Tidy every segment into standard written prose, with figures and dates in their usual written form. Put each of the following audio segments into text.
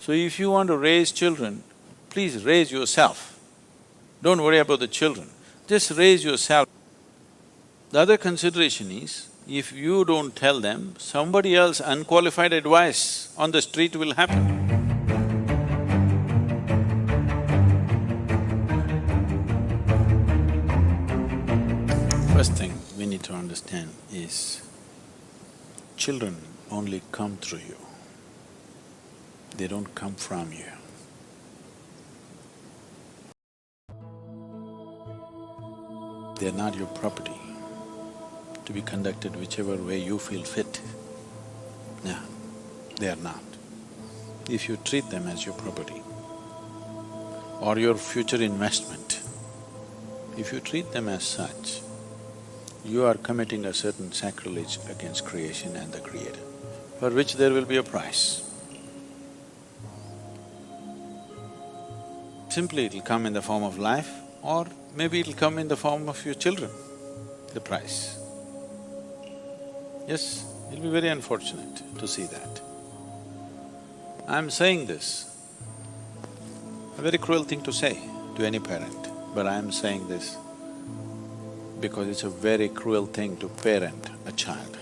So if you want to raise children, please raise yourself. Don't worry about the children, just raise yourself. The other consideration is, if you don't tell them, somebody else unqualified advice on the street will happen. First thing we need to understand is, children only come through you, they don't come from you. They're not your property to be conducted whichever way you feel fit. No, they are not. If you treat them as your property or your future investment, if you treat them as such, you are committing a certain sacrilege against creation and the Creator, for which there will be a price. Simply it'll come in the form of life, or maybe it'll come in the form of your children, the price. Yes, it'll be very unfortunate to see that. I'm saying this, a very cruel thing to say to any parent, but I'm saying this because it's a very cruel thing to parent a child.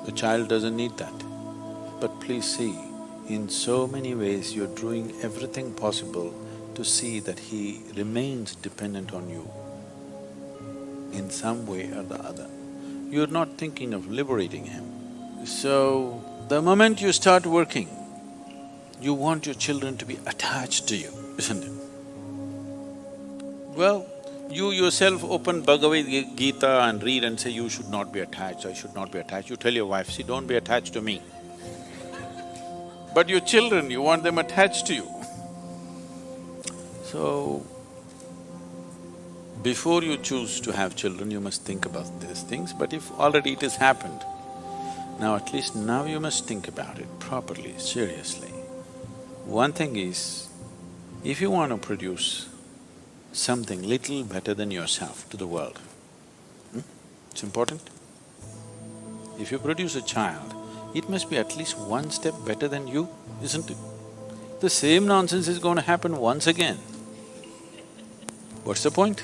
The child doesn't need that. But please see, in so many ways you're doing everything possible to see that he remains dependent on you in some way or the other. You're not thinking of liberating him. So, the moment you start working, you want your children to be attached to you, isn't it? Well, you yourself open Bhagavad Gita and read and say, you should not be attached, I should not be attached. You tell your wife, see, don't be attached to me. But your children, you want them attached to you. So, before you choose to have children, you must think about these things, but if already it has happened, now at least now you must think about it properly, seriously. One thing is, if you want to produce something little better than yourself to the world, it's important. If you produce a child, it must be at least one step better than you, isn't it? The same nonsense is going to happen once again. What's the point?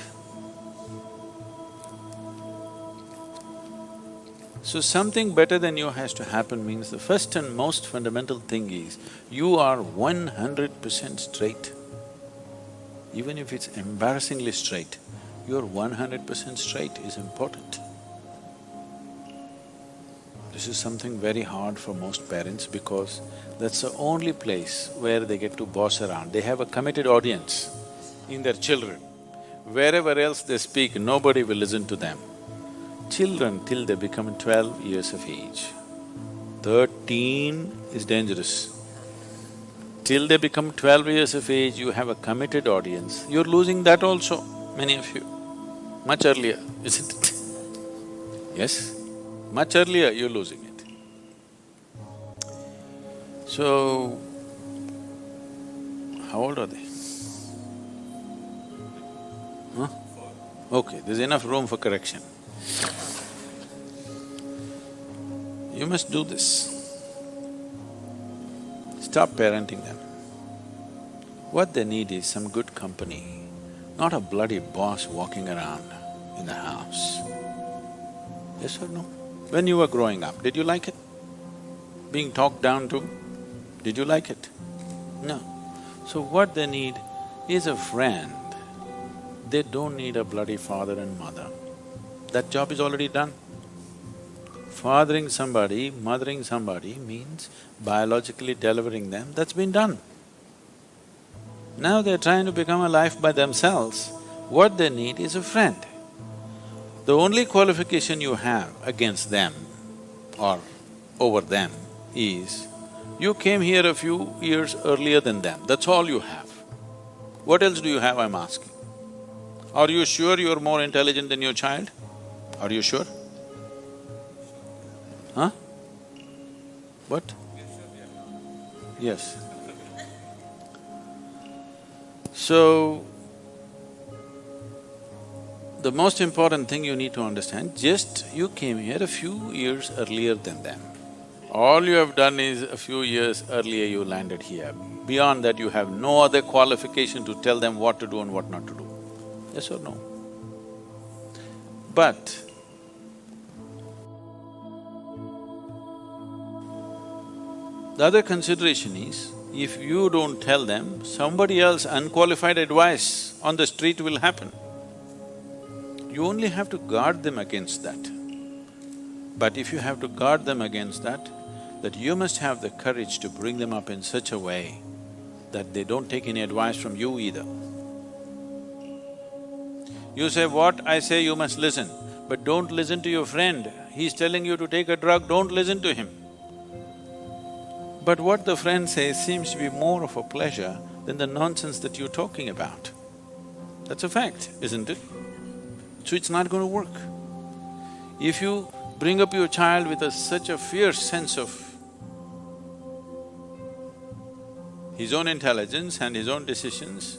So something better than you has to happen means the first and most fundamental thing is, you are 100% straight. Even if it's embarrassingly straight, you're 100% straight is important. This is something very hard for most parents because that's the only place where they get to boss around. They have a committed audience in their children. Wherever else they speak, nobody will listen to them. Children till they become 12 years of age. 13 is dangerous. Till they become 12 years of age, you have a committed audience. You're losing that also, many of you, much earlier, isn't it? Yes, much earlier you're losing it. So, how old are they? Huh? Okay, there's enough room for correction. You must do this. Stop parenting them. What they need is some good company, not a bloody boss walking around in the house. Yes or no? When you were growing up, did you like it? Being talked down to, did you like it? No. So what they need is a friend. They don't need a bloody father and mother. That job is already done. Fathering somebody, mothering somebody means biologically delivering them, that's been done. Now they're trying to become a life by themselves. What they need is a friend. The only qualification you have against them or over them is, you came here a few years earlier than them, that's all you have. What else do you have, I'm asking? Are you sure you're more intelligent than your child? Are you sure? Huh? What? Yes. So, the most important thing you need to understand, just you came here a few years earlier than them. All you have done is a few years earlier you landed here. Beyond that, you have no other qualification to tell them what to do and what not to do. Yes or no? But the other consideration is, if you don't tell them, somebody else unqualified advice on the street will happen. You only have to guard them against that. But if you have to guard them against that you must have the courage to bring them up in such a way that they don't take any advice from you either. You say, what I say you must listen, but don't listen to your friend. He's telling you to take a drug, don't listen to him. But what the friend says seems to be more of a pleasure than the nonsense that you're talking about. That's a fact, isn't it? So it's not going to work. If you bring up your child with such a fierce sense of his own intelligence and his own decisions,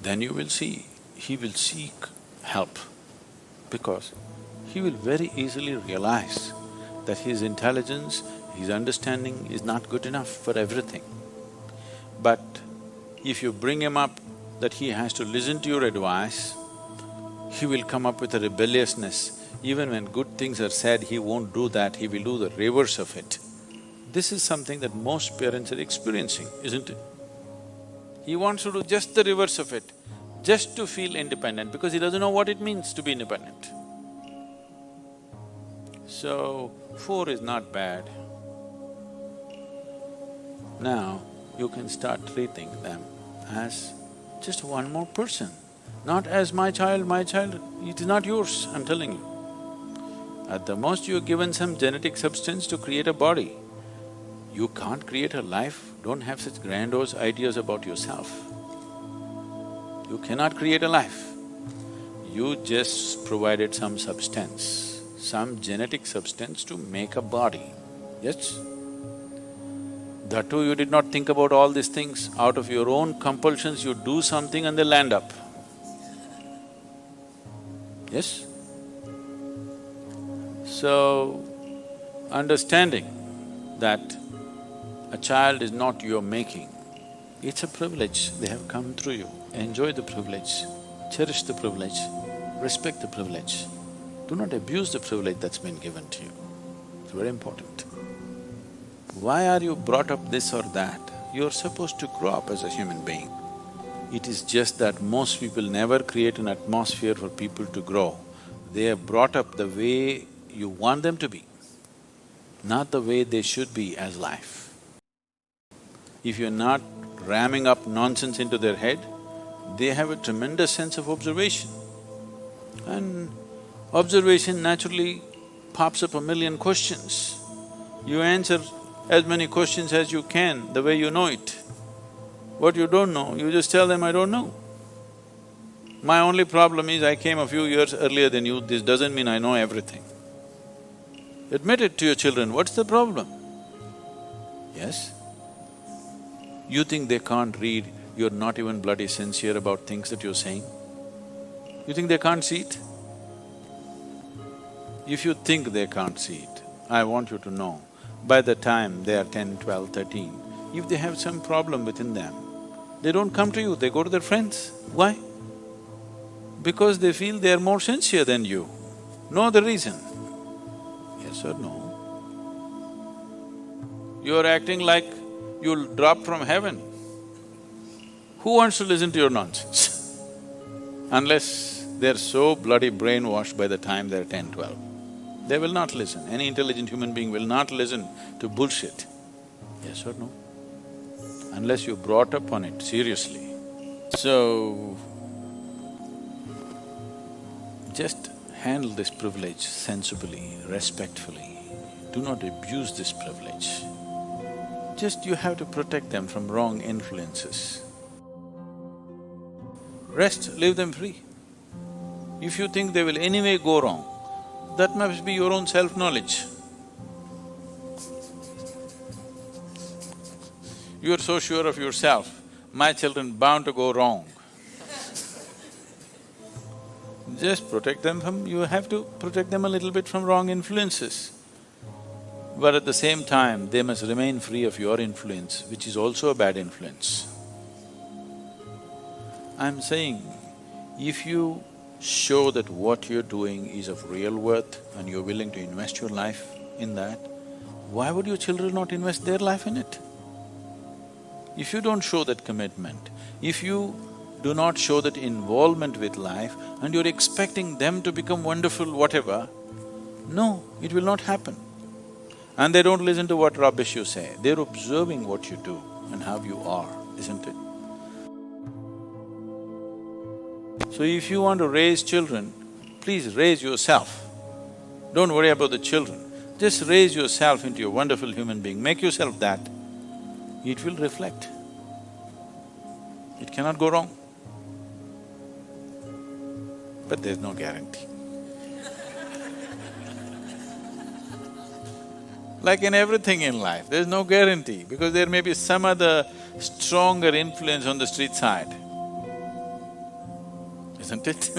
then you will see, he will seek help, because he will very easily realize that his intelligence, his understanding is not good enough for everything. But if you bring him up that he has to listen to your advice, he will come up with a rebelliousness. Even when good things are said, he won't do that, he will do the reverse of it. This is something that most parents are experiencing, isn't it? He wants to do just the reverse of it, just to feel independent, because he doesn't know what it means to be independent. So, 4 is not bad. Now, you can start treating them as just one more person, not as my child, it is not yours, I'm telling you. At the most, you're given some genetic substance to create a body. You can't create a life, don't have such grandiose ideas about yourself. You cannot create a life. You just provided some substance, some genetic substance to make a body, yes? That too, you did not think about all these things. Out of your own compulsions, you do something and they land up. Yes? So, understanding that a child is not your making, it's a privilege, they have come through you. Enjoy the privilege, cherish the privilege, respect the privilege. Do not abuse the privilege that's been given to you. It's very important. Why are you brought up this or that? You're supposed to grow up as a human being. It is just that most people never create an atmosphere for people to grow. They are brought up the way you want them to be, not the way they should be as life. If you're not ramming up nonsense into their head, they have a tremendous sense of observation. And observation naturally pops up a million questions. You answer as many questions as you can, the way you know it. What you don't know, you just tell them, I don't know. My only problem is I came a few years earlier than you, this doesn't mean I know everything. Admit it to your children, what's the problem? Yes? You think they can't read, you're not even bloody sincere about things that you're saying? You think they can't see it? If you think they can't see it, I want you to know, by the time they are 10, 12, 13, if they have some problem within them, they don't come to you, they go to their friends. Why? Because they feel they are more sincere than you. No other reason. Yes or no? You're acting like you'll drop from heaven. Who wants to listen to your nonsense? Unless they're so bloody brainwashed by the time they're 10, 12. They will not listen. Any intelligent human being will not listen to bullshit. Yes or no? Unless you brought up on it seriously. So, just handle this privilege sensibly, respectfully. Do not abuse this privilege. Just you have to protect them from wrong influences. Rest, leave them free. If you think they will anyway go wrong, that must be your own self-knowledge. You're so sure of yourself, my children bound to go wrong. Just protect them from… you have to protect them a little bit from wrong influences. but at the same time, they must remain free of your influence, which is also a bad influence. I'm saying, if you show that what you're doing is of real worth and you're willing to invest your life in that, why would your children not invest their life in it? If you don't show that commitment, if you do not show that involvement with life and you're expecting them to become wonderful whatever, no, it will not happen. And they don't listen to what rubbish you say, they're observing what you do and how you are, isn't it? So if you want to raise children, please raise yourself. Don't worry about the children. Just raise yourself into a wonderful human being, make yourself that. It will reflect. It cannot go wrong. But there's no guarantee. Like in everything in life, there's no guarantee because there may be some other stronger influence on the street side, isn't it?